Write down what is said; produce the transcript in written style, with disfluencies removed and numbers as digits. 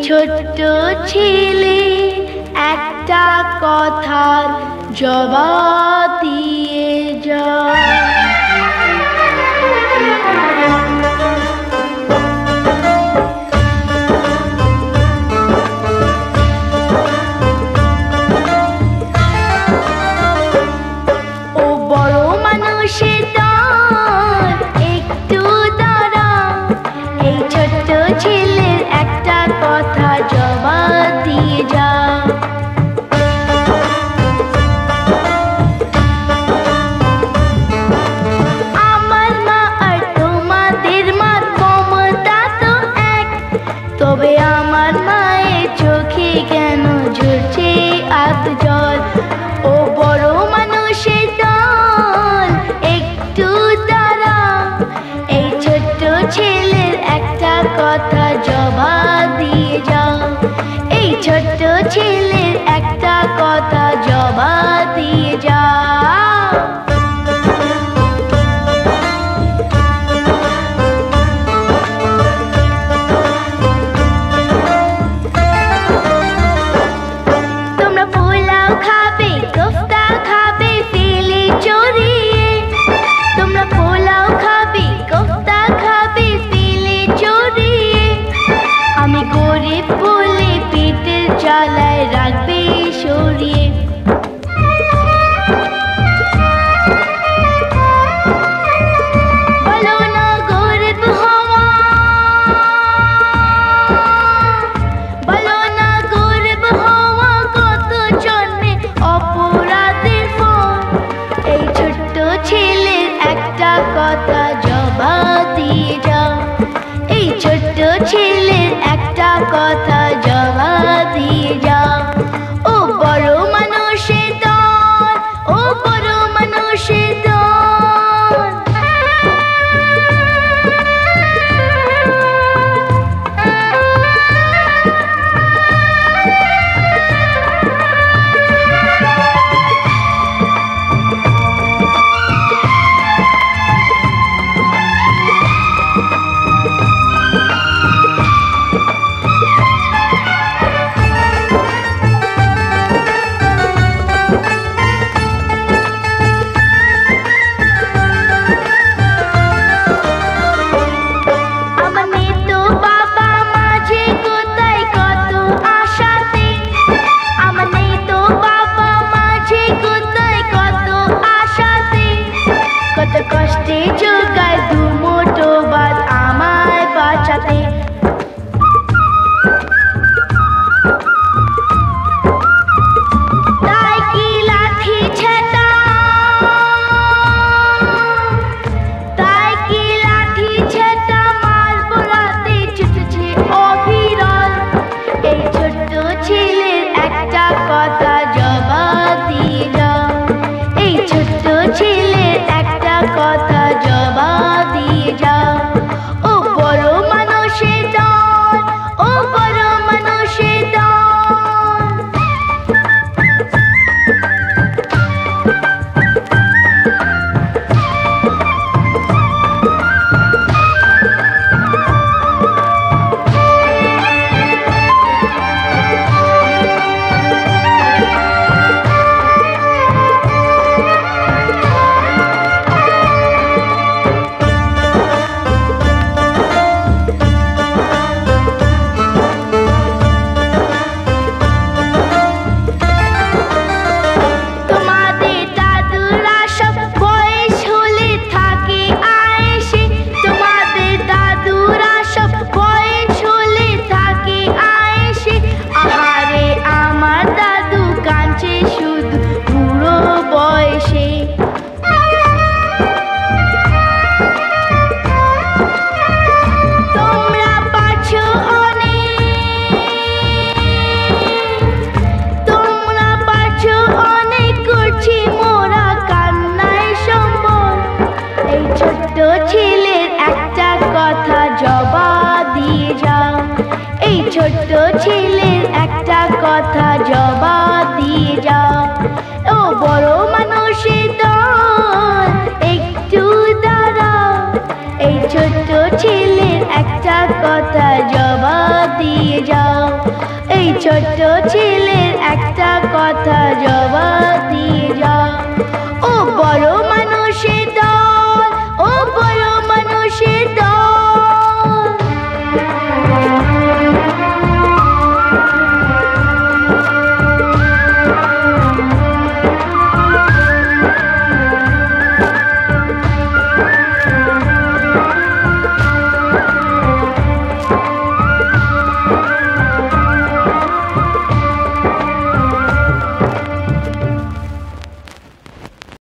ছোট্ট ছেলে একটা কথার জবাব দিয়ে যায়। ও বড় মানুষের দল একটু দাঁড়া, এই ছোট্ট ছেলের একটা কথা জবাব দিয়ে যা। আমার মা আর তোমাদের মা ক্ষমতা তো এক, তবে আমার মায়ের চোখে কেন ঝরছে আত জল। ও বড় মানুষের দল একটু দাঁড়া, এই ছোট্ট ছেলের একটা কথা জবাব দিয়ে যাও। এই ছোট্ট ছেলের একটা কথা জবাব দিয়ে যাও। তোমরা পোলাও খাবে, কোফতা খাবে তেলে চড়িয়ে, তোমরা পোলাও খাবে, কোফতা খাবে তেলে চড়িয়ে। আমি গরিব বলে পেটের জ্বালায় রাখবে সরিয়ে। বলো না গরিব হওয়া, বলো না গরিব হওয়া কত জন্মে অপরাধের ফল। এই ছোট্ট ছেলের একটা কথা জবাব দিয়ে যাও। এই ছোট্ট ছেলের একটা কথা জবাব দিয়ে যাও। ও বড় মানুষের দল, ও বড় মানুষের দল। আমার নেই তো বাবা মাঝে কোথায় কত আশাতে, আমার নেই তো বাবা মাঝে কোথায় কত আশাতে। কত কষ্টে জোগায় দু মুঠো ভাত আমায় বাঁচাতে। তাই কি লাঠি ছেঁটা, তাই কি লাঠি ছেঁটা মারবো রাতে ছুটেছে অবিরল। এই ছোট্ট ছেলের একটা কথা জবাব দিয়ে যাও। এই ছোট্ট ছেলের একটা কথা জবাব দিয়ে যাও। ও বড় মানুষের দল, ও বড় মানুষের দল। তোমাদের দাদুরা সব বয়স হলে থাকে আয়েসে, তোমাদের দাদুরা সব বয়স হলে থাকে আয়েসে। আহারে আমার দাদু কাঁদছে শুধু বুড়ো বয়সে। তোমরা পারছো অনেক, তোমরা পারছো অনেক, করছি মোরা কান্নায় সম্বল। এই ছোট্ট ছেলের একটা কথা জবাব দিয়ে যাও। এই ছোট্ট ছেলের একটা কথা জবাব দিয়ে যাও। ও বড় মানুষের দল একটু দাঁড়াও, এই ছোট্ট ছেলের একটা কথা জবাব দিয়ে যাও। ছোট্ট ছেলে